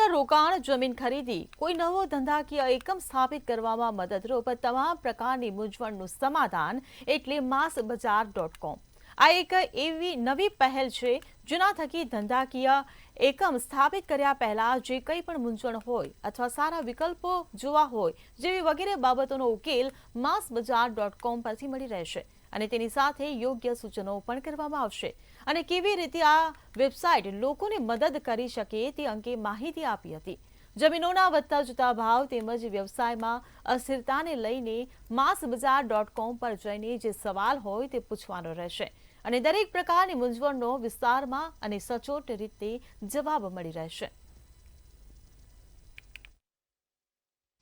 રોકડ રોકાણ, જમીન ખરીદી, કોઈ નવો ધંધાકીય એકમ સ્થાપિત કરવામાં મદદરૂપ તમામ પ્રકારની મૂંઝવણનું સમાધાન એટલે massbazaar.com। આ એક એવી નવી પહેલ છે જેના થકી ધંધાકીય એકમ સ્થાપિત કર્યા પહેલા જે કંઈ પણ મૂંઝવણ હોય અથવા સારા વિકલ્પો જોવા હોય જેવી વગેરે બાબતોનો ઉકેલ massbazaar.com પરથી મળી રહેશે અને તેની સાથે યોગ્ય સૂચનો પણ કરવામાં આવશે અને કેવી રીતે આ વેબસાઇટ લોકોને મદદ કરી શકે તે અંગે માહિતી આપી હતી। જમીનોના વધતા જતા ભાવ તેમજ વ્યવસાયમાં અસ્થિરતાને લઈને massbazaar.com પર જઈને જે સવાલ હોય તે પૂછવાનો રહેશે અને દરેક પ્રકારની મૂંઝવણનો વિસ્તારમાં અને સચોટ રીતે જવાબ મળી રહેશે।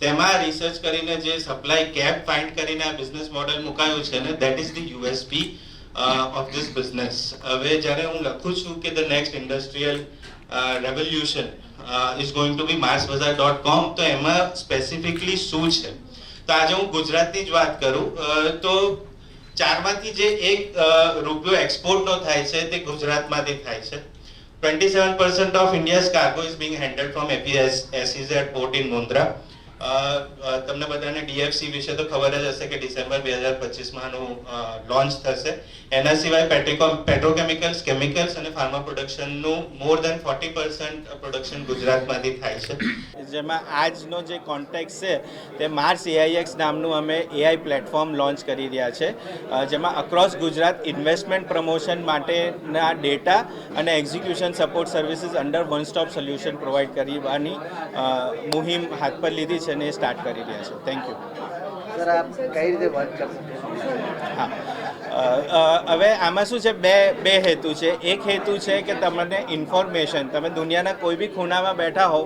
તેમાં રિસર્ચ કરીને જે સપ્લાય ગેપ ફાઇન્ડ કરીને આ બિઝનેસ મોડેલ મુકાયું છે ને that is the USP of this business. હવે જ્યારે હું લખું છું કે the next industrial revolution is going to be massbazaar.com તો એમાં સ્પેસિફિકલી શું છે તો આજે હું ગુજરાતની જ વાત કરું તો ચારમાંથી જે એક રૂપિયો એક્સપોર્ટનો થાય છે તે ગુજરાતમાંથી થાય છે। 27% of India's cargo is being handled from APSEZ port in Mundra। તમને બધાને ડીએફસી વિશે તો ખબર જ હશે કે ડિસેમ્બર 2025માં આનું લોન્ચ થશે। એના સિવાય પેટ્રોકેમિકલ્સ, કેમિકલ્સ અને ફાર્મા પ્રોડક્શનનું મોર દેન 40% પ્રોડક્શન ગુજરાતમાંથી થાય છે। જેમાં આજનો જે કોન્ટેક્ટ છે તે માર્સ AIX નામનું અમે AI પ્લેટફોર્મ લોન્ચ કરી રહ્યા છે જેમાં અક્રોસ ગુજરાત ઇન્વેસ્ટમેન્ટ પ્રમોશન માટેના ડેટા અને execution support services under one stop solution provide કરવાની મુહિમ હાથ પર લીધી છે અને એ સ્ટાર્ટ કરી રહ્યા છે। Thank you sir. આપ કઈ રીતે વર્ક કરશો? હા, હવે આમાં શું છે, બે હેતુ છે। એક હેતુ છે કે તમને ઇન્ફોર્મેશન, તમે દુનિયાના કોઈ બી ખૂણામાં બેઠા હો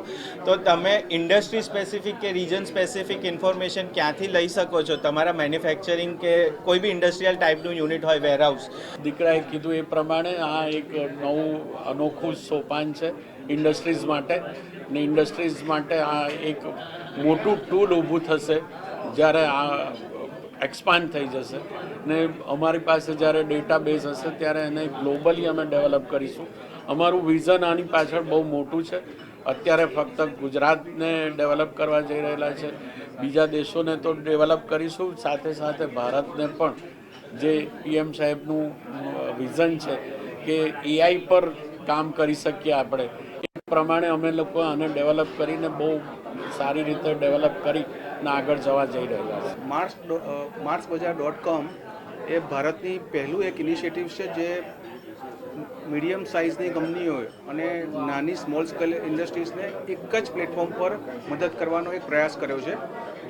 તો તમે ઇન્ડસ્ટ્રી સ્પેસિફિક કે રીજન સ્પેસિફિક ઇન્ફોર્મેશન ક્યાંથી લઈ શકો છો। તમારા મેન્યુફેક્ચરિંગ કે કોઈ બી ઇન્ડસ્ટ્રીયલ ટાઈપનું યુનિટ હોય, વેરહાઉસ। દીકરાએ કીધું એ પ્રમાણે આ એક નવું અનોખું સોપાન છે ઇન્ડસ્ટ્રીઝ માટે ને ઇન્ડસ્ટ્રીઝ માટે આ એક મોટું ટૂલ ઊભું થશે જ્યારે આ એક્સપાન્ડ થઈ જશે ને અમારી પાસે જ્યારે ડેટાબેઝ હશે ત્યારે એને ગ્લોબલી અમે ડેવલપ કરીશું। અમારું વિઝન આની પાછળ બહુ મોટું છે। અત્યારે ફક્ત ગુજરાતને ડેવલપ કરવા જઈ રહેલા છે, બીજા દેશોને તો ડેવલપ કરીશું, સાથે સાથે ભારતને પણ જે PM સાહેબનું વિઝન છે કે AI પર કામ કરી શકીએ આપણે, એ પ્રમાણે અમે લોકો આને ડેવલપ કરીને બહુ સારી રીતે ડેવલપ કરીને આગળ જવા જઈ રહ્યા છે। massbazaar.com એ ભારતની પહેલું એક ઇનિશિયેટિવ છે જે મીડિયમ સાઇઝની કંપનીઓ અને નાની સ્મોલ સ્કેલ ઇન્ડસ્ટ્રીઝને એક જ પ્લેટફોર્મ પર મદદ કરવાનો એક પ્રયાસ કર્યો છે।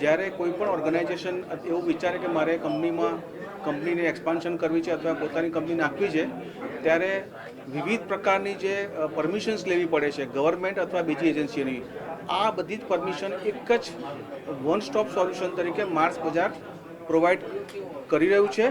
જ્યારે કોઈ પણ ઓર્ગેનાઇઝેશન એવું વિચારે કે મારે કંપનીને એક્સપાન્શન કરવી છે અથવા પોતાની કંપની નાખવી છે, ત્યારે વિવિધ પ્રકારની જે પરમિશન્સ લેવી પડે છે ગવર્મેન્ટ અથવા બીજી એજન્સીઓની, આ બધી જ પરમિશન એક જ વન સ્ટોપ સોલ્યુશન તરીકે માર્સ બજાર પ્રોવાઈડ કરી રહ્યું છે।